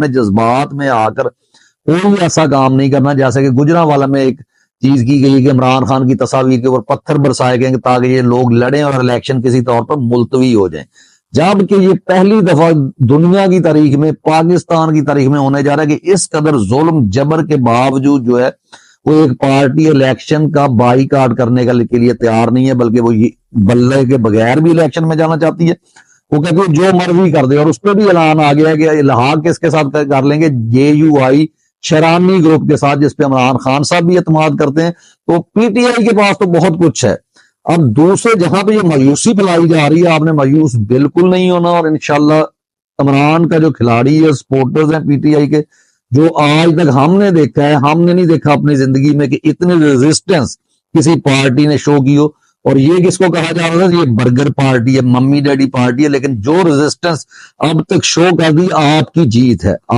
اپنے جذبات میں آ کر کوئی ایسا کام نہیں کرنا جیسے کہ گجرانوالہ میں ایک چیز کی گئی کہ عمران خان کی تصاویر کے اوپر پتھر برسائے گئے تاکہ یہ لوگ لڑیں اور الیکشن کسی طور پر ملتوی ہو جائیں، جبکہ یہ پہلی دفعہ دنیا کی تاریخ میں، پاکستان کی تاریخ میں ہونے جا رہا ہے کہ اس قدر ظلم جبر کے باوجود جو ہے وہ ایک پارٹی الیکشن کا بائی کاٹ کرنے کے لیے تیار نہیں ہے، بلکہ وہ بلے کے بغیر بھی الیکشن میں جانا چاہتی ہے۔ وہ کہتی ہے جو مرضی کر دے، اور اس پہ بھی اعلان آ گیا ہے کہ الحاق کس کے ساتھ کر لیں گے؟ JUI شرانی گروپ کے ساتھ، جس پہ عمران خان صاحب بھی اعتماد کرتے ہیں۔ تو PTI کے پاس تو بہت کچھ ہے۔ اب دوسرے جہاں پہ یہ مایوسی پھیلائی جا رہی ہے، آپ نے مایوس بالکل نہیں ہونا، اور انشاءاللہ عمران کا جو کھلاڑی ہے، سپورٹرز ہیں PTI کے، جو آج تک ہم نے دیکھا ہے، ہم نے نہیں دیکھا اپنی زندگی میں کہ اتنی ریزسٹنس کسی پارٹی نے شو کی ہو۔ اور یہ کس کو کہا جا رہا ہے؟ یہ برگر پارٹی ہے، ممی ڈیڈی پارٹی ہے، لیکن جو ریزسٹنس اب تک شو کر دی، آپ کی جیت ہے۔